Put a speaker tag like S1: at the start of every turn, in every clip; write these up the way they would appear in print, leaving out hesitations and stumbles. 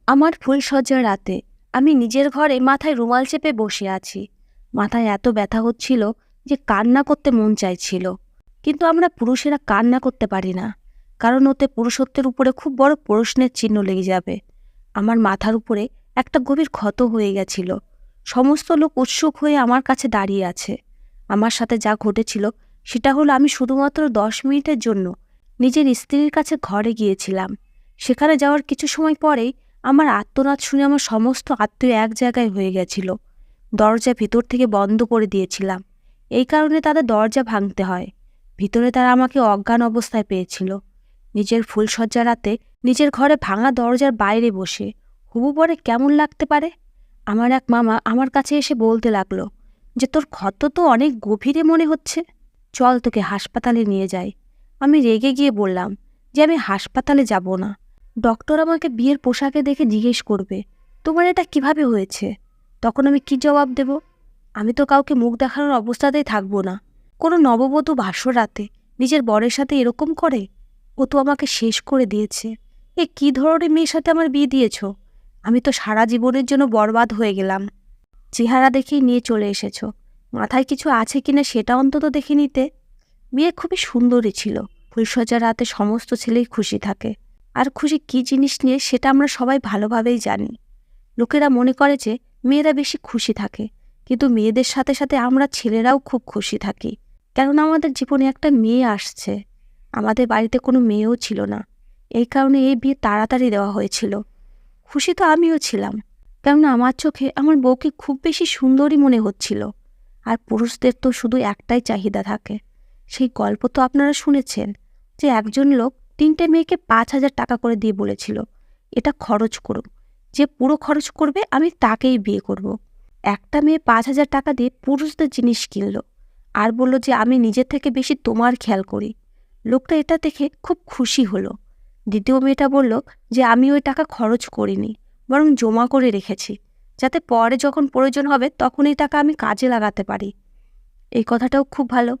S1: আমার ফুলশয্যার রাতে আমি নিজের ঘরে মাথায় রুমাল চেপে বসে আছি। মাথায় এত ব্যথা হচ্ছিল যে কান্না করতে মন চাইছিল। কিন্তু আমরা পুরুষেরা কান্না করতে পারি না, কারণ ওতে পুরুষত্বের উপরে খুব বড় প্রশ্নের চিহ্ন লেগে যাবে। আমার মাথার উপরে একটা গভীর ক্ষত হয়ে গেছিল। সমস্ত লোক উৎসুক হয়ে আমার কাছে দাঁড়িয়ে আছে। আমার সাথে যা ঘটেছিল সেটা হলো, আমি শুধুমাত্র 10 মিনিটের জন্য নিজের স্ত্রীর কাছে ঘরে গিয়েছিলাম। সেখানে যাওয়ার কিছু সময় পরেই আমার আর্তনাদ শুনে আমার সমস্ত আত্মীয় এক জায়গায় হয়ে গেছিল। দরজা ভিতর থেকে বন্ধ করে দিয়েছিলাম, এই কারণে তাদের দরজা ভাঙতে হয়। ভিতরে তারা আমাকে অজ্ঞান অবস্থায় পেয়েছিল। নিজের ফুলশয্যা রাতে নিজের ঘরে ভাঙা দরজার বাইরে বসে হবু বরে কেমন লাগতে পারে। আমার এক মামা আমার কাছে এসে বলতে লাগলো যে, তোর ক্ষত তো অনেক গভীরে মনে হচ্ছে, চল তোকে হাসপাতালে নিয়ে যাই। আমি রেগে গিয়ে বললাম যে আমি হাসপাতালে যাব না। ডক্টর আমাকে বিয়ের পোশাকে দেখে জিজ্ঞেস করবে, তোমার এটা কিভাবে হয়েছে? তখন আমি কি জবাব দেব? আমি তো কাউকে মুখ দেখানোর অবস্থাতেই থাকবো না। কোনো নববধূ ভাষ্য রাতে নিজের বরের সাথে এরকম করে? ও তো আমাকে শেষ করে দিয়েছে। এ কী ধরনের মেয়ের সাথে আমার বিয়ে দিয়েছ? আমি তো সারা জীবনের জন্য বরবাদ হয়ে গেলাম। চেহারা দেখেই নিয়ে চলে এসেছ, মাথায় কিছু আছে কিনা সেটা অন্তত দেখে নিতে। মেয়ে খুবই সুন্দরী ছিল। ফুলশয্যার রাতে সমস্ত ছেলেই খুশি থাকে, আর খুশি কী জিনিস নিয়ে সেটা আমরা সবাই ভালোভাবেই জানি। লোকেরা মনে করে যে মেয়েরা বেশি খুশি থাকে, কিন্তু মেয়েদের সাথে সাথে আমরা ছেলেরাও খুব খুশি থাকি, কেননা আমাদের জীবনে একটা মেয়ে আসছে। আমাদের বাড়িতে কোনো মেয়েও ছিল না, এই কারণে এই বিয়ে তাড়াতাড়ি দেওয়া হয়েছিল। খুশি তো আমিও ছিলাম, কেননা আমার চোখে আমার বউকে খুব বেশি সুন্দরী মনে হচ্ছিল। আর পুরুষদের তো শুধু একটাই চাহিদা থাকে। সেই গল্প তো আপনারা শুনেছেন যে একজন লোক 3টে মেয়েকে 5,000 টাকা করে দিয়ে বলেছিল, এটা খরচ করুন, যে পুরো খরচ করবে আমি তাকেই বিয়ে করব। একটা মেয়ে 5,000 টাকা দিয়ে পুরুষদের জিনিস কিনল, আর বলল যে আমি নিজের থেকে বেশি তোমার খেয়াল করি। লোকটা এটা দেখে খুব খুশি হলো। দ্বিতীয় মেয়েটা বলল যে আমি ওই টাকা খরচ করিনি, বরং জমা করে রেখেছি, যাতে পরে যখন প্রয়োজন হবে তখন এই টাকা আমি কাজে লাগাতে পারি। এই কথাটাও খুব ভালো।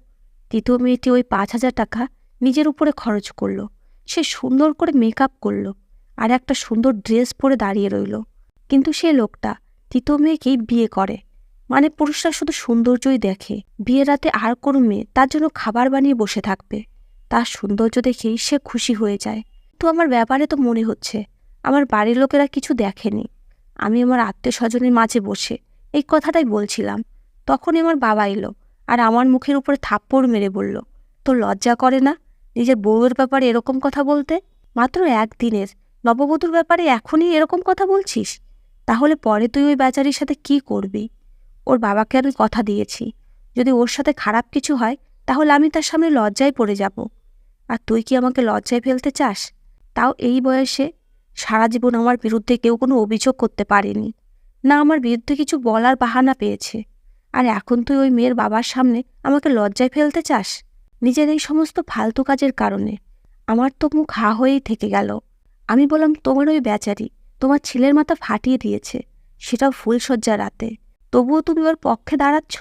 S1: তৃতীয় মেয়েটি ওই 5,000 টাকা নিজের উপরে খরচ করলো। সে সুন্দর করে মেকআপ করলো আর একটা সুন্দর ড্রেস পরে দাঁড়িয়ে রইল। কিন্তু সে লোকটা তৃতীয় মেয়েকেই বিয়ে করে। মানে পুরুষরা শুধু সৌন্দর্যই দেখে। বিয়ের রাতে আর কোনো মেয়ে তার জন্য খাবার বানিয়ে বসে থাকবে, তার সৌন্দর্য দেখেই সে খুশি হয়ে যায়। তো আমার ব্যাপারে তো মনে হচ্ছে আমার বাড়ির লোকেরা কিছু দেখেনি। আমি আমার আত্মীয় স্বজনের মাঝে বসে এই কথাটাই বলছিলাম, তখনই আমার বাবা এলো আর আমার মুখের উপরে থাপ্পড় মেরে বলল, তোর লজ্জা করে না নিজের বউয়ের ব্যাপারে এরকম কথা বলতে? মাত্র একদিনের নববধূর ব্যাপারে এখনই এরকম কথা বলছিস? তাহলে পরে তুই ওই বেচারির সাথে কি করবি? ওর বাবাকে আমি কথা দিয়েছি, যদি ওর সাথে খারাপ কিছু হয় তাহলে আমি তার সামনে লজ্জায় পড়ে যাব। আর তুই কি আমাকে লজ্জায় ফেলতে চাস? তাও এই বয়সে। সারা জীবন আমার বিরুদ্ধে কেউ কোনো অভিযোগ করতে পারেনি, না আমার বিরুদ্ধে কিছু বলার বাহানা পেয়েছে। আর এখন তুই ওই মেয়ের বাবার সামনে আমাকে লজ্জায় ফেলতে চাস? নিজের এই সমস্ত ফালতু কাজের কারণে আমার তো মুখ হা হয়েই থেকে গেল। আমি বললাম, তোমার ওই বেচারি তোমার ছেলের মাথা ফাটিয়ে দিয়েছে, সেটাও ফুলশয্যা রাতে। তবুও তুমি ওর পক্ষে দাঁড়াচ্ছ?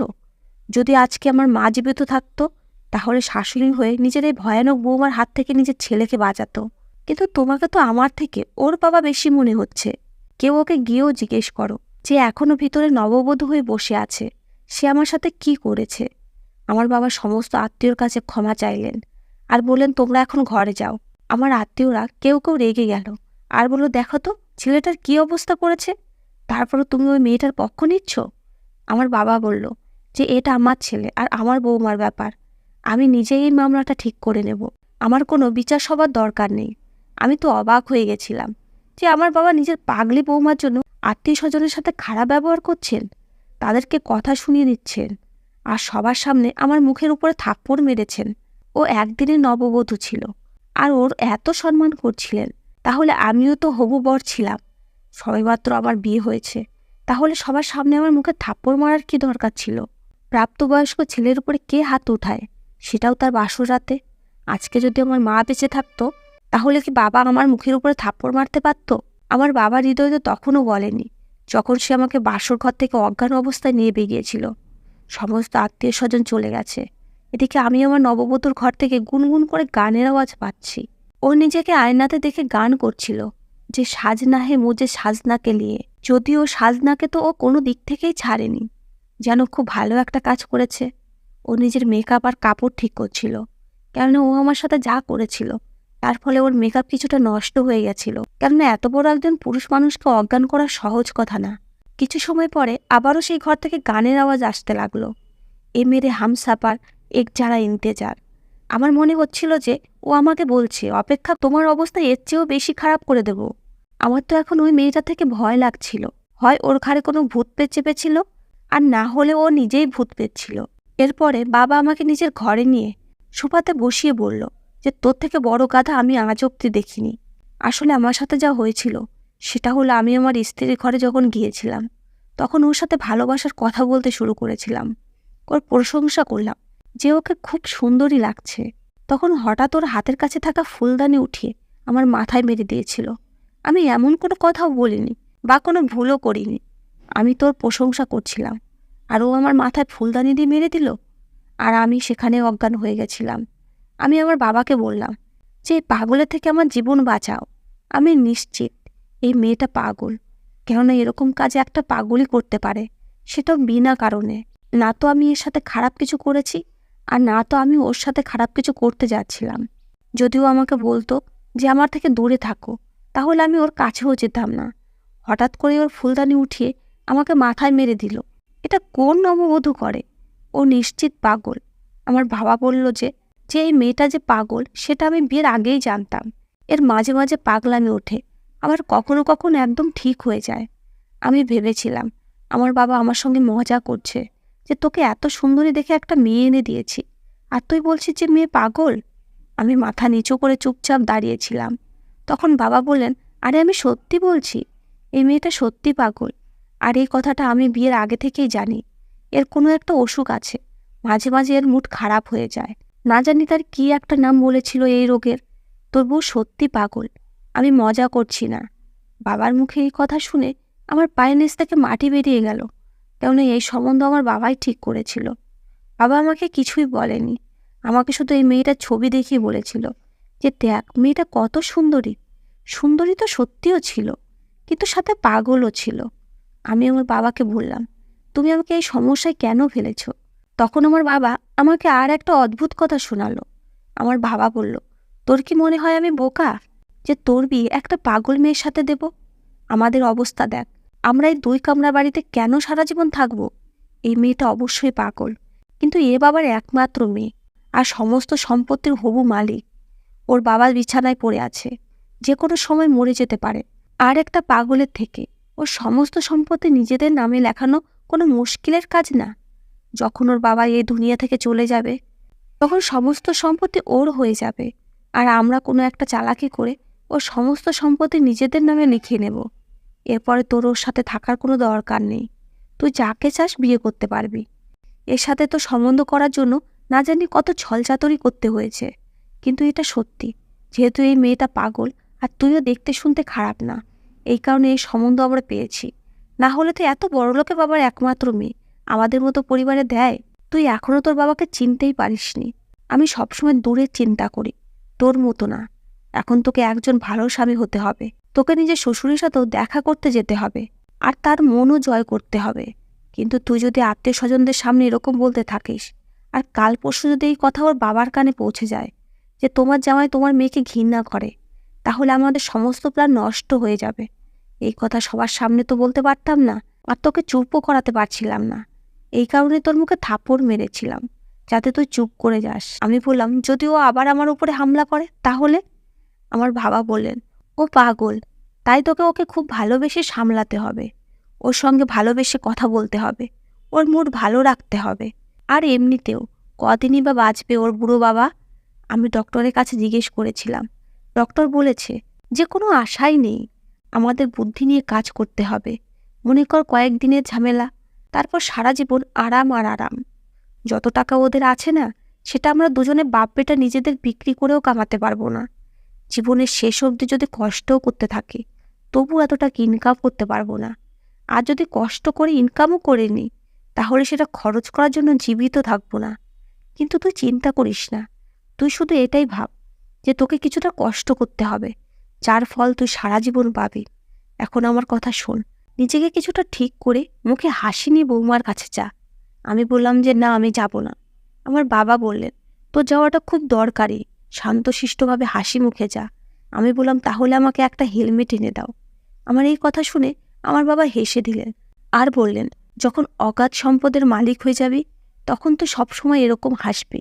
S1: যদি আজকে আমার মা জীবিত থাকতো, তাহলে শাশুড়ি হয়ে নিজের এই ভয়ানক বৌমার হাত থেকে নিজের ছেলেকে বাঁচাতো। কিন্তু তোমাকে তো আমার থেকে ওর বাবা বেশি মনে হচ্ছে। কেউ ওকে গিয়েও জিজ্ঞেস করো যে এখনও ভিতরে নববধূ হয়ে বসে আছে, সে আমার সাথে কি করেছে। আমার বাবা সমস্ত আত্মীয়র কাছে ক্ষমা চাইলেন আর বললেন, তোমরা এখন ঘরে যাও। আমার আত্মীয়রা কেউ কেউ রেগে গেল আর বলল, দেখো তো ছেলেটার কি অবস্থা করেছে, তারপরও তুমি ওই মেয়েটার পক্ষ নিচ্ছ। আমার বাবা বলল যে এটা আমার ছেলে আর আমার বৌমার ব্যাপার, আমি নিজেই এই মামলাটা ঠিক করে নেব, আমার কোনো বিচার সবার দরকার নেই। আমি তো অবাক হয়ে গেছিলাম যে আমার বাবা নিজের পাগলি বৌমার জন্য আত্মীয় স্বজনের সাথে খারাপ ব্যবহার করছেন, তাদেরকে কথা শুনিয়ে দিচ্ছেন, আর সবার সামনে আমার মুখের উপরে থাপ্পড় মেরেছেন। ও একদিনের নববধূ ছিল আর ওর এত সম্মান করছিলেন, তাহলে আমিও তো হবু বর ছিলাম, সবেমাত্র আমার বিয়ে হয়েছে, তাহলে সবার সামনে আমার মুখে থাপ্পড় মারার কি দরকার ছিল? প্রাপ্তবয়স্ক ছেলের উপরে কে হাত উঠায়, সেটাও তার বাসর রাতে? আজকে যদি আমার মা বেঁচে থাকতো, তাহলে কি বাবা আমার মুখের উপরে থাপ্পড় মারতে পারত? আমার বাবার হৃদয় তো তখনও বলেনি, যখন সে আমাকে বাসর ঘর থেকে অজ্ঞান অবস্থায় নিয়ে বেরিয়েছিল। সমস্ত আত্মীয় স্বজন চলে গেছে, এদিকে আমি আমার নববধূর ঘর থেকে গুনগুন করে গানের আওয়াজ পাচ্ছি। ও নিজেকে আয়নাতে দেখে গান করছিল যে সাজনা হে মুঝে সাজনাকে লিয়ে। যদিও সাজনাকে তো ও কোনো দিক থেকেই ছাড়েনি, যেন খুব ভালো একটা কাজ করেছে। ও নিজের মেকআপ আর কাপড় ঠিক করছিল, কেননা ও আমার সাথে যা করেছিল তার ফলে ওর মেকআপ কিছুটা নষ্ট হয়ে গেছিল। কেননা এত বড় একজন পুরুষ মানুষকে অজ্ঞান করা সহজ কথা না। কিছু সময় পরে আবারও সেই ঘর থেকে গানের আওয়াজ আসতে লাগলো, এ মেরে হামসাপার এক যারা ইন্তেজার। আমার মনে হচ্ছিল যে ও আমাকে বলছে, অপেক্ষা, তোমার অবস্থা এর চেয়েও বেশি খারাপ করে দেব। আমার তো এখন ওই মেয়েটা থেকে ভয় লাগছিল। হয় ওর ঘাড়ে কোনো ভূত পেয়ে চেপেছিল, আর না হলে ও নিজেই ভূত পেয়েছিল। এরপরে বাবা আমাকে নিজের ঘরে নিয়ে সোফাতে বসিয়ে বলল যে তোর থেকে বড় গাধা আমি আজ অব্দি দেখিনি। আসলে আমার সাথে যা হয়েছিল সেটা হলো, আমি আমার স্ত্রীর ঘরে যখন গিয়েছিলাম তখন ওর সাথে ভালোবাসার কথা বলতে শুরু করেছিলাম। ওর প্রশংসা করলাম যে ওকে খুব সুন্দরী লাগছে। তখন হঠাৎ ওর হাতের কাছে থাকা ফুলদানি উঠিয়ে আমার মাথায় মেরে দিয়েছিল। আমি এমন কোনো কথাও বলিনি বা কোনো ভুলও করিনি। আমি তোর প্রশংসা করছিলাম আর ও আমার মাথায় ফুলদানি দিয়ে মেরে দিল, আর আমি সেখানে অজ্ঞান হয়ে গেছিলাম। আমি আমার বাবাকে বললাম যে এই পাগলের থেকে আমার জীবন বাঁচাও। আমি নিশ্চিত এই মেয়েটা পাগল, কেননা এরকম কাজে একটা পাগলই করতে পারে, সেটাও বিনা কারণে। না তো আমি এর সাথে খারাপ কিছু করেছি, আর না তো আমি ওর সাথে খারাপ কিছু করতে যাচ্ছিলাম। যদিও আমাকে বলতো যে আমার থেকে দূরে থাকো, তাহলে আমি ওর কাছেও যেতাম না। হঠাৎ করে ওর ফুলদানি উঠিয়ে আমাকে মাথায় মেরে দিল। এটা কোন নববধূ করে? ও নিশ্চিত পাগল। আমার বাবা বলল যে যে এই মেয়েটা যে পাগল সেটা আমি বিয়ের আগেই জানতাম। এর মাঝে মাঝে পাগলামি ওঠে, আবার কখনো কখনো একদম ঠিক হয়ে যায়। আমি ভেবেছিলাম আমার বাবা আমার সঙ্গে মজা করছে, যে তোকে এত সুন্দরী দেখে একটা মেয়ে এনে দিয়েছি আর তুই বলছিস যে মেয়ে পাগল। আমি মাথা নিচু করে চুপচাপ দাঁড়িয়েছিলাম। তখন বাবা বললেন, আরে আমি সত্যি বলছি, এই মেয়েটা সত্যি পাগল। আর এই কথাটা আমি বিয়ের আগে থেকেই জানি। এর কোনো একটা অসুখ আছে, মাঝে মাঝে এর মুড খারাপ হয়ে যায়। না জানি তার কি একটা নাম বলেছিল এই রোগের। তোর বউ সত্যি পাগল, আমি মজা করছি না। বাবার মুখে এই কথা শুনে আমার পায়ের নিচ থেকে মাটি বেরিয়ে গেল, কেননা এই সম্বন্ধ আমার বাবাই ঠিক করেছিল। বাবা আমাকে কিছুই বলেনি, আমাকে শুধু এই মেয়েটার ছবি দেখিয়ে বলেছিল যে দেখ মেয়েটা কত সুন্দরী। সুন্দরী তো সত্যিও ছিল, কিন্তু সাথে পাগলও ছিল। আমি আমার বাবাকে বললাম, তুমি আমাকে এই সমস্যায় কেন ফেলেছ? তখন আমার বাবা আমাকে আর একটা অদ্ভুত কথা শোনালো। আমার বাবা বলল, তোর কি মনে হয় আমি বোকা যে তোর বিয়ে একটা পাগল মেয়ের সাথে দেব? আমাদের অবস্থা দেখ, আমরা এই 2 কামরা বাড়িতে কেন সারা জীবন থাকব? এই মেয়েটা অবশ্যই পাগল, কিন্তু এ বাবার একমাত্র মেয়ে আর সমস্ত সম্পত্তির হবু মালিক। ওর বাবা বিছানায় পড়ে আছে, যে কোনো সময় মরে যেতে পারে। আর একটা পাগলের থেকে ওর সমস্ত সম্পত্তি নিজেদের নামে লেখানো কোনো মুশকিলের কাজ না। যখন ওর বাবা এই দুনিয়া থেকে চলে যাবে তখন সমস্ত সম্পত্তি ওর হয়ে যাবে, আর আমরা কোনো একটা চালাকি করে ওর সমস্ত সম্পত্তি নিজেদের নামে লিখিয়ে নেব। এরপরে তোর ওর সাথে থাকার কোনো দরকার নেই, তুই যাকে চাস বিয়ে করতে পারবি। এর সাথে তো সম্বন্ধ করার জন্য না জানি কত ছলচাতুরি করতে হয়েছে, কিন্তু এটা সত্যি। যেহেতু এই মেয়েটা পাগল আর তুইও দেখতে শুনতে খারাপ না, এই কারণে এই সম্বন্ধ আমরা পেয়েছি। না হলে তো এত বড়লোকে বাবার একমাত্র মেয়ে আমাদের মতো পরিবারে দেয়? তুই এখনও তোর বাবাকে চিনতেই পারিসনি। আমি সবসময় দূরের চিন্তা করি, তোর মতো না। এখন তোকে একজন ভালো স্বামী হতে হবে, তোকে নিজের শ্বশুরের সাথেও দেখা করতে যেতে হবে, আর তার মনও জয় করতে হবে। কিন্তু তুই যদি আত্মীয় স্বজনদের সামনে এরকম বলতে থাকিস, আর কাল পরশু যদি এই কথা ওর বাবার কানে পৌঁছে যায় যে তোমার জামাই তোমার মেয়েকে ঘৃণা করে, তাহলে আমাদের সমস্ত প্ল্যান নষ্ট হয়ে যাবে। এই কথা সবার সামনে তো বলতে পারতাম না, আর তোকে চুপও করাতে পারছিলাম না। এই কারণে তোর মুখে থাপ্পড় মেরেছিলাম, যাতে তুই চুপ করে যাস। আমি বললাম, যদি ও আবার আমার উপরে হামলা করে তাহলে? আমার বাবা বললেন, ও পাগল, তাই তোকে ওকে খুব ভালোবেসে সামলাতে হবে। ওর সঙ্গে ভালোবেসে কথা বলতে হবে, ওর মুড ভালো রাখতে হবে। আর এমনিতেও কদিনই বা বাঁচবে ওর বুড়ো বাবা? আমি ডক্টরের কাছে জিজ্ঞেস করেছিলাম। ডক্টর বলেছে যে কোনো আশাই নেই, আমাদের বুদ্ধি নিয়ে কাজ করতে হবে। মনে কর কয়েকদিনের ঝামেলা, তারপর সারা জীবন আরাম আর আরাম। যত টাকা ওদের আছে না, সেটা আমরা দুজনে বাপ বেটা নিজেদের বিক্রি করেও কামাতে পারবো না। জীবনের শেষ অবধি যদি কষ্টও করতে থাকি, তবু এতটা ইনকাম করতে পারবো না। আর যদি কষ্ট করে ইনকামও করে নিই, তাহলে সেটা খরচ করার জন্য জীবিত থাকবো না। কিন্তু তুই চিন্তা করিস না, তুই শুধু এটাই ভাব যে তোকে কিছুটা কষ্ট করতে হবে, যার ফল তুই সারা জীবন পাবি। এখন আমার কথা শোন, নিজেকে কিছুটা ঠিক করে মুখে হাসি নিয়ে বৌমার কাছে যা। আমি বললাম যে না, আমি যাব না। আমার বাবা বললেন, তোর যাওয়াটা খুব দরকারি, শান্তশিষ্টভাবে হাসি মুখে যা। আমি বললাম, তাহলে আমাকে একটা হেলমেট এনে দাও। আমার এই কথা শুনে আমার বাবা হেসে দিলেন আর বললেন, যখন অগাধ সম্পদের মালিক হয়ে যাবি তখন তো সবসময় এরকম হাসবি।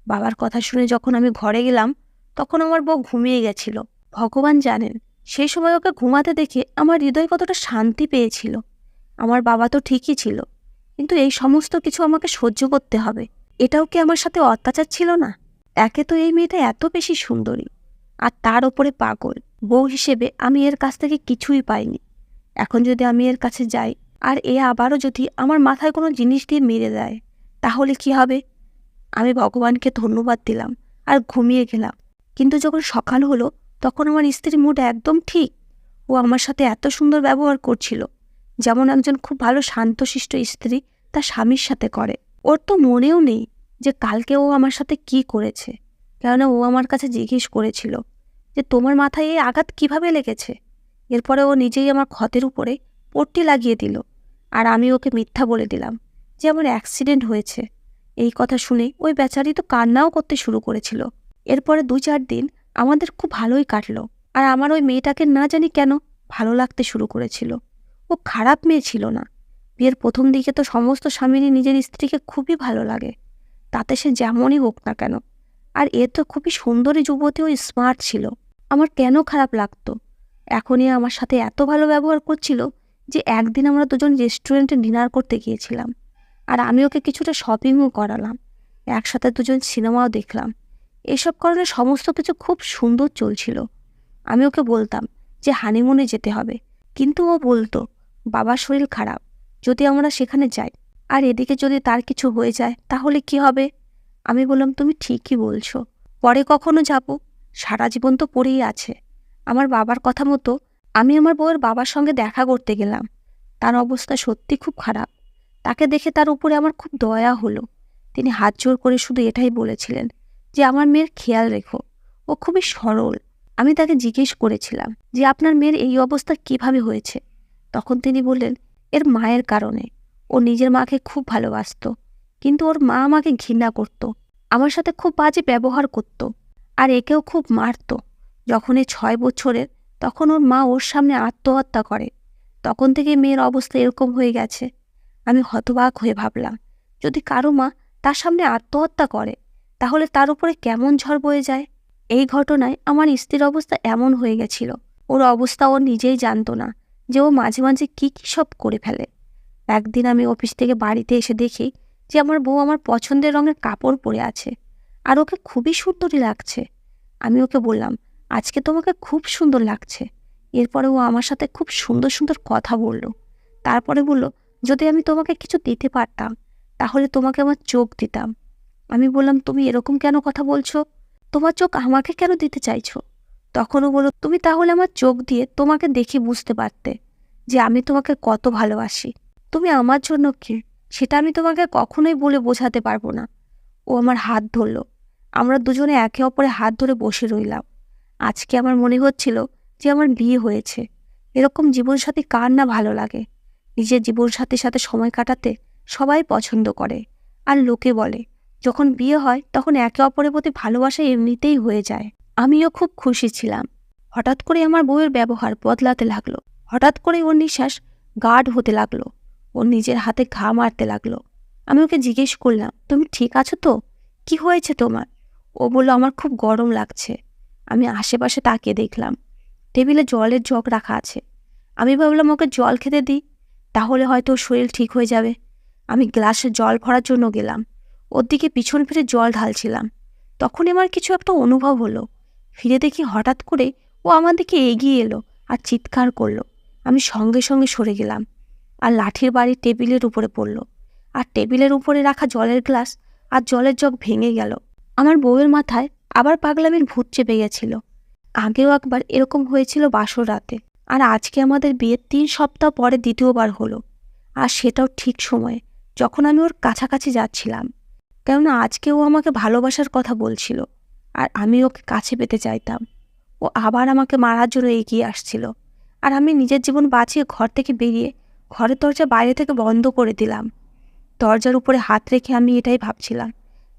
S1: বাবার কথা শুনে যখন আমি ঘরে গেলাম তখন আমার বউ ঘুমিয়ে গেছিল। ভগবান জানেন সেই সময় ওকে ঘুমাতে দেখে আমার হৃদয় কতটা শান্তি পেয়েছিল। আমার বাবা তো ঠিকই ছিল, কিন্তু এই সমস্ত কিছু আমাকে সহ্য করতে হবে, এটাও কি আমার সাথে অত্যাচার ছিল না? একে তো এই মেয়েটা এত বেশি সুন্দরী, আর তার ওপরে পাগল। বউ হিসেবে আমি এর কাছ থেকে কিছুই পাইনি। এখন যদি আমি এর কাছে যাই আর এ আবারও যদি আমার মাথায় কোনো জিনিস দিয়ে মেরে দেয়, তাহলে কি হবে? আমি ভগবানকে ধন্যবাদ দিলাম আর ঘুমিয়ে গেলাম। কিন্তু যখন সকাল হলো তখন আমার স্ত্রীর মুড একদম ঠিক। ও আমার সাথে এত সুন্দর ব্যবহার করছিল, যেমন একজন খুব ভালো শান্তশিষ্ট স্ত্রী তার স্বামীর সাথে করে। ওর তো মনেও নেই যে কালকে ও আমার সাথে কি করেছে, কেননা ও আমার কাছে জিজ্ঞেস করেছিল যে তোমার মাথায় এই আঘাত কিভাবে লেগেছে। এরপরে ও নিজেই আমার ক্ষতের উপরে পট্টি লাগিয়ে দিল, আর আমি ওকে মিথ্যা বলে দিলাম যে আমার অ্যাক্সিডেন্ট হয়েছে। এই কথা শুনে ওই বেচারি তো কান্নাও করতে শুরু করেছিল। এরপরে 2-4 দিন আমাদের খুব ভালোই কাটলো, আর আমার ওই মেয়েটাকে না জানি কেন ভালো লাগতে শুরু করেছিল। ও খারাপ মেয়ে ছিল না। বিয়ের প্রথম দিকে তো সমস্ত স্বামীরই নিজের স্ত্রীকে খুবই ভালো লাগে, তাতে সে যেমনই হোক না কেন। আর এ তো খুবই সুন্দরী যুবতী, ও স্মার্ট ছিল। আমার কেন খারাপ লাগতো? এখনই আমার সাথে এত ভালো ব্যবহার করছিল যে একদিন আমরা দুজন রেস্টুরেন্টে ডিনার করতে গিয়েছিলাম, আর আমি ওকে কিছুটা শপিংও করালাম, একসাথে দুজন সিনেমাও দেখলাম। এসব কারণে সমস্ত কিছু খুব সুন্দর চলছিল। আমি ওকে বলতাম যে হানিমুনে যেতে হবে, কিন্তু ও বলতো বাবার শরীর খারাপ, যদি আমরা সেখানে যাই আর এদিকে যদি তার কিছু হয়ে যায় তাহলে কি হবে? আমি বললাম, তুমি ঠিকই বলছো, পরে কখনো যাব, সারা জীবন তো পড়েই আছে। আমার বাবার কথা মতো আমি আমার বউয়ের বাবার সঙ্গে দেখা করতে গেলাম। তার অবস্থা সত্যি খুব খারাপ। তাকে দেখে তার উপরে আমার খুব দয়া হলো। তিনি হাত জোর করে শুধু এটাই বলেছিলেন যে আমার মেয়ের খেয়াল রেখো, ও খুবই সরল। আমি তাকে জিজ্ঞেস করেছিলাম যে আপনার মেয়ের এই অবস্থা কিভাবে হয়েছে। তখন তিনি বললেন, এর মায়ের কারণে। ও নিজের মাকে খুব ভালোবাসতো, কিন্তু ওর মা আমাকে ঘৃণা করত, আমার সাথে খুব বাজে ব্যবহার করত, আর একেও খুব মারত। যখন 6 বছরের, তখন ওর মা ওর সামনে আত্মহত্যা করে। তখন থেকে মেয়ের অবস্থা এরকম হয়ে গেছে। আমি হতবাক হয়ে ভাবলাম, যদি কারো মা তার সামনে আত্মহত্যা করে তাহলে তার উপরে কেমন ঝড় বয়ে যায়। এই ঘটনায় আমার স্ত্রীর অবস্থা এমন হয়ে গেছিল, ওর অবস্থা ও নিজেই জানতো না যে ও মাঝে মাঝে কী কী সব করে ফেলে। একদিন আমি অফিস থেকে বাড়িতে এসে দেখি যে আমার বউ আমার পছন্দের রঙের কাপড় পরে আছে, আর ওকে খুবই সুন্দরই লাগছে। আমি ওকে বললাম, আজকে তোমাকে খুব সুন্দর লাগছে। এরপরে ও আমার সাথে খুব সুন্দর সুন্দর কথা বলল। তারপরে বলল, যদি আমি তোমাকে কিছু দিতে পারতাম তাহলে তোমাকে আমার চোখ দিতাম। আমি বললাম, তুমি এরকম কেন কথা বলছো? তোমার চোখ আমাকে কেন দিতে চাইছো? তখনও বলল, তুমি তাহলে আমার চোখ দিয়ে তোমাকে দেখে বুঝতে পারতে যে আমি তোমাকে কত ভালোবাসি। তুমি আমার জন্য কি, সেটা আমি তোমাকে কখনোই বলে বোঝাতে পারবো না। ও আমার হাত ধরল। আমরা দুজনে একে অপরের হাত ধরে বসে রইলাম। আজকে আমার মনে হচ্ছিল যে আমার বিয়ে হয়েছে। এরকম জীবনসাথী কার না ভালো লাগে? নিজের জীবনসাথীর সাথে সময় কাটাতে সবাই পছন্দ করে, আর লোকে বলে যখন বিয়ে হয় তখন একে অপরের প্রতি ভালোবাসা এমনিতেই হয়ে যায়। আমিও খুব খুশি ছিলাম। হঠাৎ করে আমার বউয়ের ব্যবহার বদলাতে লাগলো। হঠাৎ করে ওর নিঃশ্বাস গাঢ় হতে লাগলো। ওর নিজের হাতে ঘা মারতে লাগলো। আমি ওকে জিজ্ঞেস করলাম, তুমি ঠিক আছো তো? কি হয়েছে তোমার? ও বলল, আমার খুব গরম লাগছে। আমি আশেপাশে তাকিয়ে দেখলাম টেবিলে জলের জগ রাখা আছে। আমি ভাবলাম ওকে জল খেতে দিই, তাহলে হয়তো ওর শরীর ঠিক হয়ে যাবে। আমি গ্লাসে জল ভরার জন্য গেলাম, ওর দিকে পিছন ফিরে জল ঢালছিলাম। তখনই আমার কিছু একটা অনুভব হলো। ফিরে দেখি হঠাৎ করে ও আমার দিকে এগিয়ে এলো আর চিৎকার করলো। আমি সঙ্গে সঙ্গে সরে গেলাম, আর লাঠির বাড়ি টেবিলের উপরে পড়ল, আর টেবিলের উপরে রাখা জলের গ্লাস আর জলের জগ ভেঙে গেল। আমার বউয়ের মাথায় আবার পাগলামির ভূত চেপে গেছিল। আগেও একবার এরকম হয়েছিল বাসর রাতে, আর আজকে আমাদের বিয়ের 3 সপ্তাহ পরে দ্বিতীয়বার হলো, আর সেটাও ঠিক সময়ে, যখন আমি ওর কাছাকাছি যাচ্ছিলাম। কেননা আজকে ও আমাকে ভালোবাসার কথা বলছিল, আর আমি ওকে কাছে পেতে চাইতাম। ও ও আবার আমাকে মারার জন্য এগিয়ে আসছিল। আর আমি নিজের জীবন বাঁচিয়ে ঘর থেকে বেরিয়ে ঘরের দরজা বাইরে থেকে বন্ধ করে দিলাম। দরজার উপরে হাত রেখে আমি এটাই ভাবছিলাম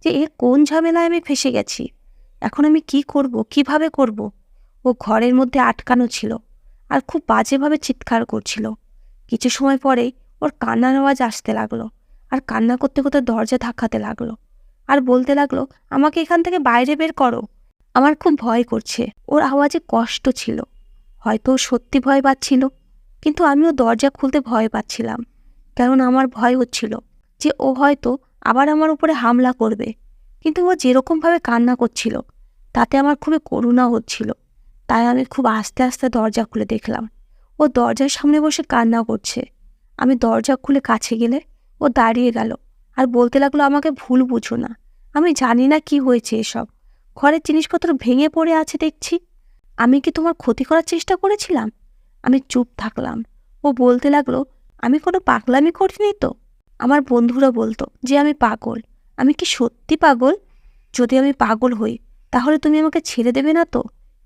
S1: যে এর কোন ঝামেলায় আমি ফেঁসে গেছি। এখন আমি কি করব, কিভাবে করব? ও ঘরের মধ্যে আটকানো ছিল আর খুব বাজেভাবে চিৎকার করছিল। কিছু সময় পরেই ওর কান্নার আওয়াজ আসতে লাগলো, আর কান্না করতে করতে দরজা ধাক্কাতে লাগলো আর বলতে লাগলো, আমাকে এখান থেকে বাইরে বের করো। আমার খুব ভয় করছে। ওর আওয়াজে কষ্ট ছিল। হয়তো ও সত্যি ভয় পাচ্ছিল, কিন্তু আমিও দরজা খুলতে ভয় পাচ্ছিলাম। কারণ আমার ভয় হচ্ছিল যে ও হয়তো আবার আমার উপরে হামলা করবে। কিন্তু ও যেরকমভাবে কান্না করছিল তাতে আমার খুবই করুণা হচ্ছিল। তাই আমি খুব আস্তে আস্তে দরজা খুলে দেখলাম ও দরজার সামনে বসে কান্না করছে। আমি দরজা খুলে কাছে গেলে ও দাঁড়িয়ে গেল আর বলতে লাগলো, আমাকে ভুল বুঝো না, আমি জানি না কি হয়েছে। এসব ঘরের জিনিসপত্র ভেঙে পড়ে আছে দেখছি। আমি কি তোমার ক্ষতি করার চেষ্টা করেছিলাম? আমি চুপ থাকলাম। ও বলতে লাগলো, আমি কোনো পাগলামি করিনি তো। আমার বন্ধুরা বলতো যে আমি পাগল। আমি কি সত্যি পাগল? যদি আমি পাগল হই তাহলে তুমি আমাকে ছেড়ে দেবে না তো?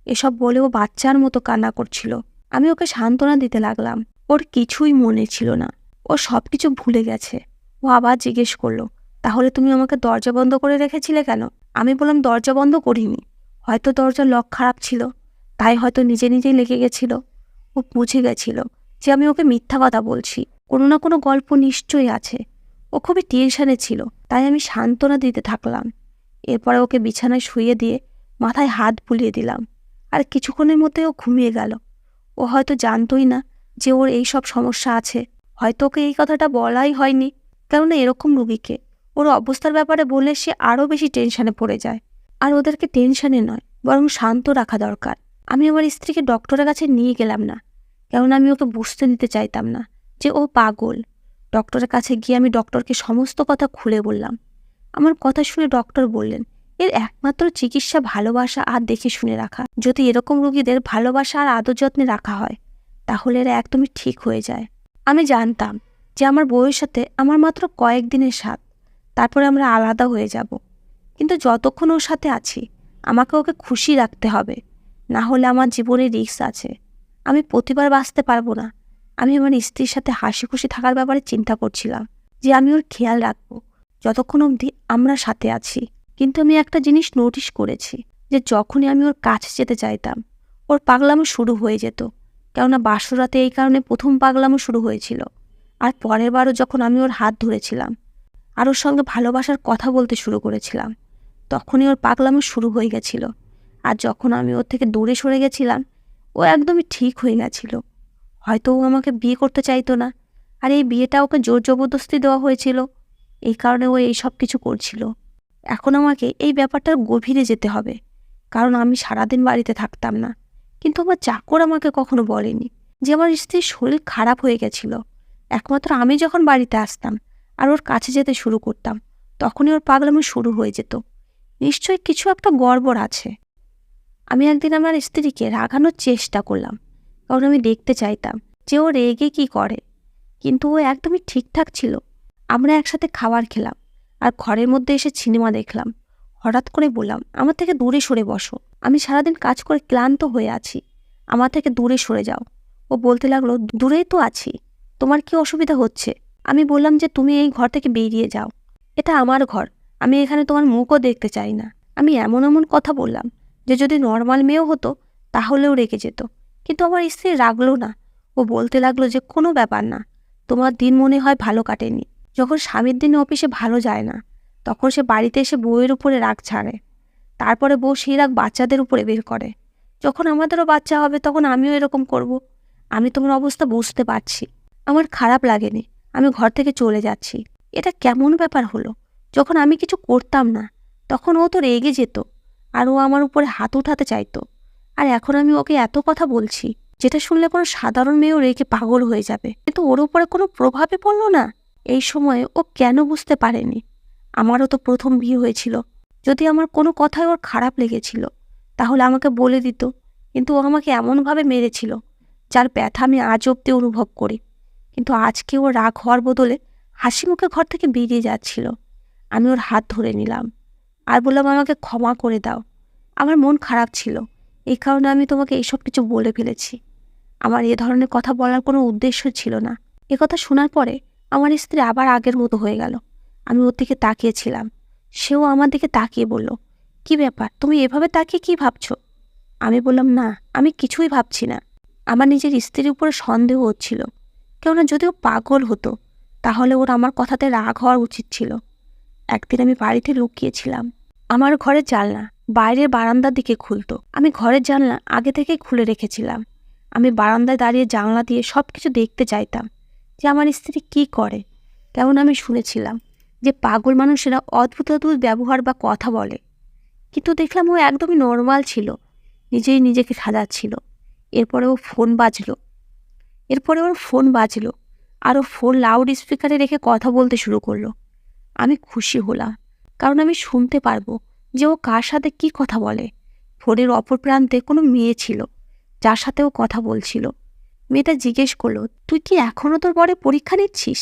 S1: এসব বলে ও বাচ্চার মতো কান্না করছিল। আমি ওকে সান্ত্বনা দিতে লাগলাম। ওর কিছুই মনে ছিল না, ও সব কিছু ভুলে গেছে। ও আবার জিজ্ঞেস করলো, তাহলে তুমি আমাকে দরজা বন্ধ করে রেখেছিলে কেন? আমি বললাম, দরজা বন্ধ করিনি, হয়তো দরজার লক খারাপ ছিল, তাই হয়তো নিজে নিজেই লেগে গেছিল। ও বুঝে গেছিল যে আমি ওকে মিথ্যা কথা বলছি, কোনো না কোনো গল্প নিশ্চয়ই আছে। ও খুবই টেনশনে ছিল, তাই আমি সান্ত্বনা দিতে থাকলাম। এরপরে ওকে বিছানায় শুইয়ে দিয়ে মাথায় হাত বুলিয়ে দিলাম, আর কিছুক্ষণের মধ্যে ও ঘুমিয়ে গেল। ও হয়তো জানতোই না যে ওর এই সব সমস্যা আছে। হয়তো ওকে এই কথাটা বলাই হয়নি, কেননা এরকম রুগীকে ওর অবস্থার ব্যাপারে বললে সে আরও বেশি টেনশনে পড়ে যায়। আর ওদেরকে টেনশনে নয়, বরং শান্ত রাখা দরকার। আমি আমার স্ত্রীকে ডক্টরের কাছে নিয়ে গেলাম না, কেননা আমি ওকে বুঝতে দিতে চাইতাম না যে ও পাগল। ডক্টরের কাছে গিয়ে আমি ডক্টরকে সমস্ত কথা খুলে বললাম। আমার কথা শুনে ডক্টর বললেন, এর একমাত্র চিকিৎসা ভালোবাসা আর দেখে শুনে রাখা। যদি এরকম রোগীদের ভালোবাসা আর আদর যত্নে রাখা হয় তাহলে এরা একদমই ঠিক হয়ে যায়। আমি জানতাম যে আমার বউয়ের সাথে আমার মাত্র কয়েকদিনের সাথ, তারপরে আমরা আলাদা হয়ে যাব। কিন্তু যতক্ষণ ওর সাথে আছি আমাকে ওকে খুশি রাখতে হবে, না হলে আমার জীবনে রিস্ক আছে। আমি প্রতিবার বাঁচতে পারবো না। আমি আমার স্ত্রীর সাথে হাসি খুশি থাকার ব্যাপারে চিন্তা করছিলাম যে আমি ওর খেয়াল রাখবো যতক্ষণ অবধি আমরা সাথে আছি। কিন্তু আমি একটা জিনিস নোটিশ করেছি যে যখনই আমি ওর কাছে যেতে চাইতাম ওর পাগলামো শুরু হয়ে যেত। কেননা বাসরাতে এই কারণে প্রথম পাগলামো শুরু হয়েছিল, আর পরের বারও যখন আমি ওর হাত ধরেছিলাম আর ওর সঙ্গে ভালোবাসার কথা বলতে শুরু করেছিলাম তখনই ওর পাগলামো শুরু হয়ে গেছিল। আর যখন আমি ওর থেকে দূরে সরে গেছিলাম ও একদমই ঠিক হয়ে গেছিল। হয়তো ও আমাকে বিয়ে করতে চাইতো না, আর এই বিয়েটা ওকে জোর জবরদস্তি দেওয়া হয়েছিল, এই কারণে ও এই সব কিছু করছিল। এখন আমাকে এই ব্যাপারটার গভীরে যেতে হবে, কারণ আমি সারাদিন বাড়িতে থাকতাম না। কিন্তু আমার চাকর আমাকে কখনো বলেনি যে আমার স্ত্রীর শরীর খারাপ হয়ে গেছিল। একমাত্র আমি যখন বাড়িতে আসতাম আর ওর কাছে যেতে শুরু করতাম তখনই ওর পাগলামি শুরু হয়ে যেত। নিশ্চয়ই কিছু একটা গড়বড় আছে। আমি একদিন আমার স্ত্রীকে রাগানোর চেষ্টা করলাম, কারণ আমি দেখতে চাইতাম যে ও রেগে কী করে। কিন্তু ও একদমই ঠিকঠাক ছিল। আমরা একসাথে খাবার খেলাম আর ঘরের মধ্যে এসে সিনেমা দেখলাম। হঠাৎ করে বললাম, আমার থেকে দূরে সরে বসো, আমি সারাদিন কাজ করে ক্লান্ত হয়ে আছি, আমার থেকে দূরে সরে যাও। ও বলতে লাগলো, দূরেই তো আছি, তোমার কি অসুবিধা হচ্ছে? আমি বললাম যে তুমি এই ঘর থেকে বেরিয়ে যাও, এটা আমার ঘর, আমি এখানে তোমার মুখও দেখতে চাই না। আমি এমন এমন কথা বললাম যে যদি নর্মাল মেয়েও হতো তাহলেও রেগে যেত। কিন্তু আমার স্ত্রী রাগলো না। ও বলতে লাগলো যে কোনো ব্যাপার না, তোমার দিন মনে হয় ভালো কাটেনি। যখন স্বামীর দিনে অফিসে ভালো যায় না তখন সে বাড়িতে এসে বউয়ের উপরে রাগ ছাড়ে, তারপরে বউ সেই রাগ বাচ্চাদের উপরে বের করে। যখন আমাদেরও বাচ্চা হবে তখন আমিও এরকম করব। আমি তোমার অবস্থা বুঝতে পারছি, আমার খারাপ লাগেনি, আমি ঘর থেকে চলে যাচ্ছি। এটা কেমন ব্যাপার হলো? যখন আমি কিছু করতাম না তখন ও তো রেগে যেত আর ও আমার উপরে হাত উঠাতে চাইতো। আর এখন আমি ওকে এত কথা বলছি যেটা শুনলে কোনো সাধারণ মেয়েও রেগে পাগল হয়ে যাবে, কিন্তু ওর উপরে কোনো প্রভাবই পড়লো না। এই সময়ে ও কেন বুঝতে পারেনি? আমারও তো প্রথম বিয়ে হয়েছিল, যদি আমার কোনো কথায় ওর খারাপ লেগেছিল তাহলে আমাকে বলে দিত। কিন্তু ও আমাকে এমনভাবে মেরেছিল যার ব্যথা আমি আজ অব্দি অনুভব করি। কিন্তু আজকে ও রাগ হওয়ার বদলে হাসি মুখে ঘর থেকে বেরিয়ে যাচ্ছিল। আমি ওর হাত ধরে নিলাম আর বললাম, আমাকে ক্ষমা করে দাও, আমার মন খারাপ ছিল, এই কারণে আমি তোমাকে এইসব কিছু বলে ফেলেছি। আমার এ ধরনের কথা বলার কোনো উদ্দেশ্য ছিল না। কথা শোনার পরে আমার স্ত্রী আবার আগের মতো হয়ে গেল। আমি ওর দিকে তাকিয়েছিলাম, সেও আমার দিকে তাকিয়ে বলল, কি ব্যাপার, তুমি এভাবে তাকিয়ে কি ভাবছো? আমি বললাম, না, আমি কিছুই ভাবছি না। আমার নিজের স্ত্রীর উপরে সন্দেহ হচ্ছিল, কেননা যদি ও পাগল হতো তাহলে ওর আমার কথাতে রাগ হওয়া উচিত ছিল। একদিন আমি বাড়িতে লুকিয়েছিলাম। আমার ঘরের জানলা বাইরের বারান্দার দিকে খুলতো। আমি ঘরের জানলা আগে থেকেই খুলে রেখেছিলাম। আমি বারান্দায় দাঁড়িয়ে জানলা দিয়ে সব কিছু দেখতে চাইতাম যে আমার স্ত্রী কি করে। কেমন আমি শুনেছিলাম যে পাগল মানুষেরা অদ্ভুত অদ্ভুত ব্যবহার বা কথা বলে, কিন্তু দেখলাম ও একদমই নর্মাল ছিল, নিজেই নিজেকে সাজাচ্ছিল। এরপরে ওর ফোন বাজলো আর ও ফোন লাউড স্পিকারে রেখে কথা বলতে শুরু করলো। আমি খুশি হলাম, কারণ আমি শুনতে পারবো যে ও কার সাথে কি কথা বলে। ফোনের অপর প্রান্তে কোনো মেয়ে ছিল যার সাথে ও কথা বলছিল। মেয়েটা জিজ্ঞেস করলো, তুই কি এখনও তোর বরে পরীক্ষা নিচ্ছিস?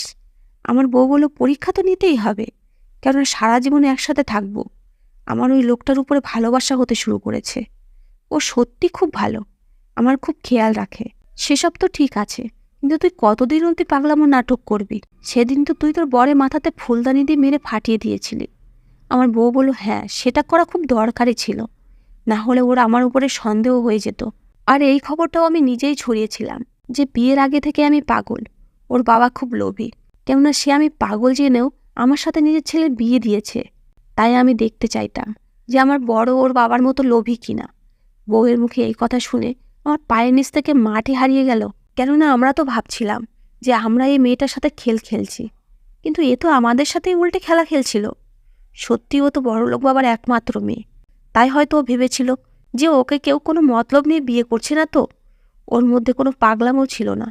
S1: আমার বউ বলল, পরীক্ষা তো নিতেই হবে, কেননা সারা জীবনে একসাথে থাকবো। আমার ওই লোকটার উপরে ভালোবাসা হতে শুরু করেছে। ও সত্যি খুব ভালো, আমার খুব খেয়াল রাখে। সেসব তো ঠিক আছে, কিন্তু তুই কতদিন অবধি পাগলামো নাটক করবি? সেদিন তো তুই তোর বরের মাথাতে ফুলদানি দিয়ে মেরে ফাটিয়ে দিয়েছিলি। আমার বউ বলল, হ্যাঁ, সেটা করা খুব দরকারি ছিল, না হলে ওর আমার উপরে সন্দেহ হয়ে যেত। আর এই খবরটাও আমি নিজেই ছড়িয়েছিলাম যে বিয়ের আগে থেকে আমি পাগল। ওর বাবা খুব লোভী, কেননা সে আমি পাগল জেনেও আমার সাথে নিজের ছেলের বিয়ে দিয়েছে। তাই আমি দেখতে চাইতাম যে আমার বড় ওর বাবার মতো লোভী কিনা। বউয়ের মুখে এই কথা শুনে আমার পায়ের নিচ থেকে মাটি হারিয়ে গেল। কেননা আমরা তো ভাবছিলাম যে আমরা এই মেয়েটার সাথে খেলছি, কিন্তু এ তো আমাদের সাথেই উল্টে খেলা খেলছিল। সত্যি ও তো বড়লোক বাবার একমাত্র মেয়ে, তাই হয়তো ও ভেবেছিল যে ওকে কেউ কোনো মতলব নিয়ে বিয়ে করছে না। তো ওর মধ্যে কোনো পাগলামও ছিল না।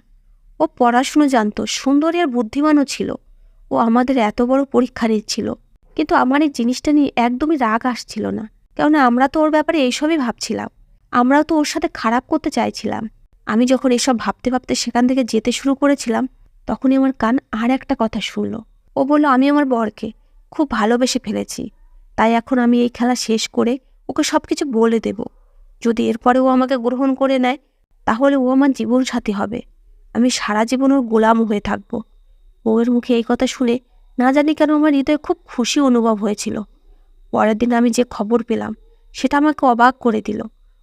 S1: ও পড়াশুনো জানতো, সুন্দরী আর বুদ্ধিমানও ছিল। ও আমাদের এত বড় পরীক্ষা নিচ্ছিল, কিন্তু আমার এই জিনিসটা নিয়ে একদমই রাগ আসছিল না, কেননা আমরা তো ওর ব্যাপারে এইসবই ভাবছিলাম। আমরাও তো ওর সাথে খারাপ করতে চাইছিলাম। আমি যখন এসব ভাবতে ভাবতে সেখান থেকে যেতে শুরু করেছিলাম, তখনই আমার কান আর একটা কথা শুনল। ও বলল, আমি আমার বরকে খুব ভালোবেসে ফেলেছি, তাই এখন আমি এই খেলা শেষ করে ওকে সব কিছু বলে দেব। যদি এরপরে ও আমাকে গ্রহণ করে নেয় তাহলে ও আমার জীবনসাথী হবে, আমি সারা জীবন ওর গোলাম হয়ে থাকব। বউয়ের মুখে এই কথা শুনে না জানি কেন আমার হৃদয়ে খুব খুশি অনুভব হয়েছিল। পরের দিন আমি যে খবর পেলাম সেটা আমাকে অবাক করে দিল।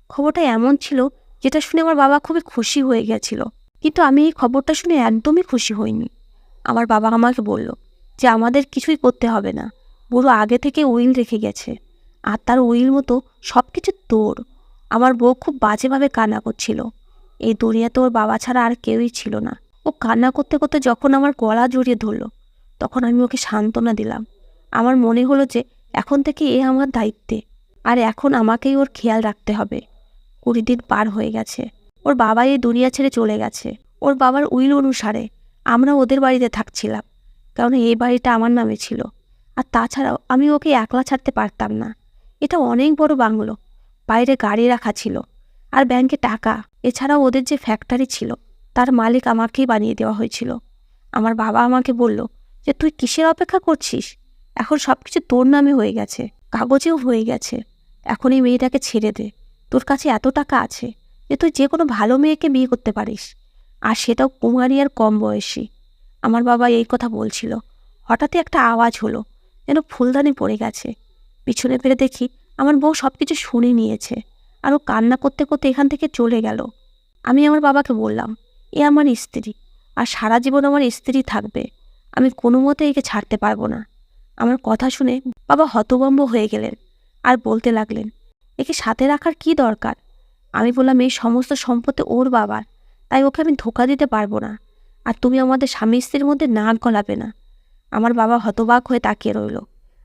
S1: খবরটা এমন ছিল যেটা শুনে আমার বাবা খুবই খুশি হয়ে গেছিল, কিন্তু আমি এই খবরটা শুনে একদমই খুশি হইনি। আমার বাবা আমাকে বলল যে আমাদের কিছুই করতে হবে না, বুড়ো আগে থেকে উইল রেখে গেছে, আর তার উইল মতো সব কিছু তোর। আমার বউ খুব বাজেভাবে কান্না করছিল। এই দুনিয়াতে ওর বাবা ছাড়া আর কেউই ছিল না। ও কান্না করতে করতে যখন আমার গলা জড়িয়ে ধরল, তখন আমি ওকে সান্ত্বনা দিলাম। আমার মনে হলো যে এখন থেকে এ আমার দায়িত্বে, আর এখন আমাকেই ওর খেয়াল রাখতে হবে। 20 দিন পার হয়ে গেছে, ওর বাবা এই দুনিয়া ছেড়ে চলে গেছে। ওর বাবার উইল অনুসারে আমরা ওদের বাড়িতে থাকছিলাম, কারণ এই বাড়িটা আমার নামে ছিল। আর তাছাড়াও আমি ওকে একলা ছাড়তে পারতাম না। এটা অনেক বড় বাংলো, বাইরে গাড়ি রাখা ছিল, আর ব্যাংকে টাকা। এছাড়াও ওদের যে ফ্যাক্টরি ছিল তার মালিক আমাকেই বানিয়ে দেওয়া হয়েছিল। আমার বাবা আমাকে বলল যে তুই কিসের অপেক্ষা করছিস, এখন সব কিছু তোর নামে হয়ে গেছে, কাগজেও হয়ে গেছে। এখন এই মেয়েটাকে ছেড়ে দে, তোর কাছে এত টাকা আছে যে তুই যে কোনো ভালো মেয়েকে বিয়ে করতে পারিস, আর সেটাও কুমারী আর কম বয়সী। আমার বাবা এই কথা বলছিল, হঠাৎই একটা আওয়াজ হলো, যেন ফুলদানি পড়ে গেছে। পিছনে ফিরে দেখি আমার বউ সব কিছু শুনে নিয়েছে, আর ও কান্না করতে করতে এখান থেকে চলে গেল। আমি আমার বাবাকে বললাম, এ আমার স্ত্রী, আর সারা জীবন আমার স্ত্রী থাকবে, আমি কোনো মতে একে ছাড়তে পারবো না। আমার কথা শুনে বাবা হতভম্ব হয়ে গেলেন আর বলতে লাগলেন, একে সাথে রাখার কি দরকার? আমি বললাম, এই সমস্ত সম্পত্তি ওর বাবার, তাই ওকে আমি ধোকা দিতে পারবো না, আর তুমি আমাদের স্বামী স্ত্রীর মধ্যে নাক গলাবে না। আমার বাবা হতবাক হয়ে তাকিয়ে রইল,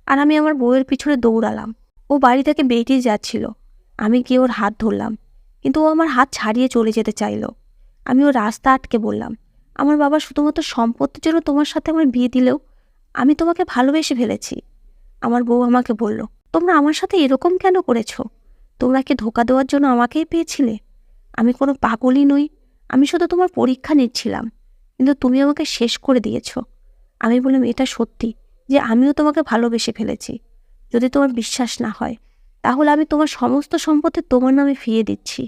S1: আর আমি আমার বউয়ের পিছনে দৌড়ালাম। ও বাড়ি থেকে বেরিয়ে যাচ্ছিল, আমি গিয়ে ওর হাত ধরলাম, কিন্তু ও আমার হাত ছাড়িয়ে চলে যেতে চাইল। আমি ওর রাস্তা আটকে বললাম, আমার বাবা শুধুমাত্র সম্পত্তির জন্য তোমার সাথে আমার বিয়ে দিলেও আমি তোমাকে ভালোবেসে ফেলেছি। আমার বউ আমাকে বলল, তোমরা আমার সাথে এরকম কেন করেছো? তোমরা কি ধোকা দেওয়ার জন্য আমাকেই পেয়েছিলে? আমি কোনো পাগলই নই, আমি শুধু তোমার পরীক্ষা নিচ্ছিলাম, কিন্তু তুমি আমাকে শেষ করে দিয়েছ। আমি বললাম, এটা সত্যি যে আমিও তোমাকে ভালোবেসে ফেলেছি। যদি তোমার বিশ্বাস না হয় তাহলে আমি তোমার সমস্ত সম্পত্তি তোমার নামে ফিরিয়ে দিচ্ছি,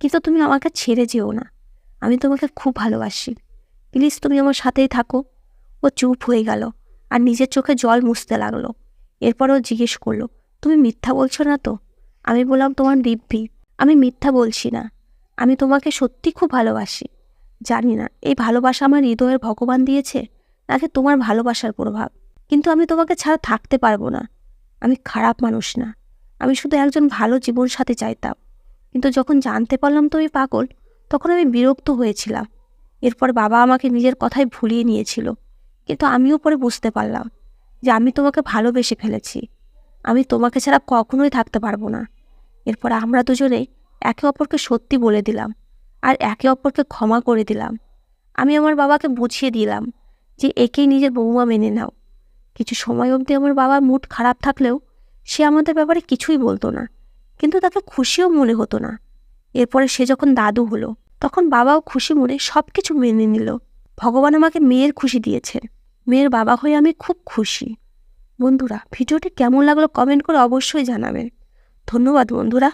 S1: কিন্তু তুমি আমাকে ছেড়ে যেও না। আমি তোমাকে খুব ভালোবাসি, প্লিজ তুমি আমার সাথেই থাকো। ও চুপ হয়ে গেল আর নিজের চোখে জল মুছতে লাগলো। এরপর ও জিজ্ঞেস করলো, তুমি মিথ্যা বলছো না তো? আমি বললাম, তোমার দিব্যি, আমি মিথ্যা বলছি না। আমি তোমাকে সত্যি খুব ভালোবাসি। জানি না এই ভালোবাসা আমার হৃদয়ের ভগবান দিয়েছে নাকি তোমার ভালোবাসার প্রভাব, কিন্তু আমি তোমাকে ছাড়া থাকতে পারবো না। আমি খারাপ মানুষ না, আমি শুধু একজন ভালো জীবনসাথী চাইতাম। কিন্তু যখন জানতে পারলাম তুমি পাগল, তখন আমি বিরক্ত হয়েছিলাম। এরপর বাবা আমাকে নিজের কথায় ভুলিয়ে নিয়েছিল, কিন্তু আমিও পরে বুঝতে পারলাম যে আমি তোমাকে ভালোবেসে ফেলেছি। আমি তোমাকে ছাড়া কখনোই থাকতে পারবো না। এরপর আমরা দুজনেই একে অপরকে সত্যি বলে দিলাম আর একে অপরকে ক্ষমা করে দিলাম। আমি আমার বাবাকে বুঝিয়ে দিলাম যে একেই নিজের বৌমা মেনে নাও। কিছু সময় অবধি আমার বাবার মুড খারাপ থাকলেও সে আমাদের ব্যাপারে কিছুই বলতো না, কিন্তু তাকে খুশিও মনে হতো না। এরপরে সে যখন দাদু হলো, তখন বাবাও খুশি মনে সব কিছু মেনে নিল। ভগবান আমাকে মেয়ের খুশি দিয়েছেন, মেয়ের বাবা হয়ে আমি খুব খুশি। বন্ধুরা, ভিডিওটি কেমন লাগলো কমেন্ট করে অবশ্যই জানাবেন। ধন্যবাদ বন্ধুরা।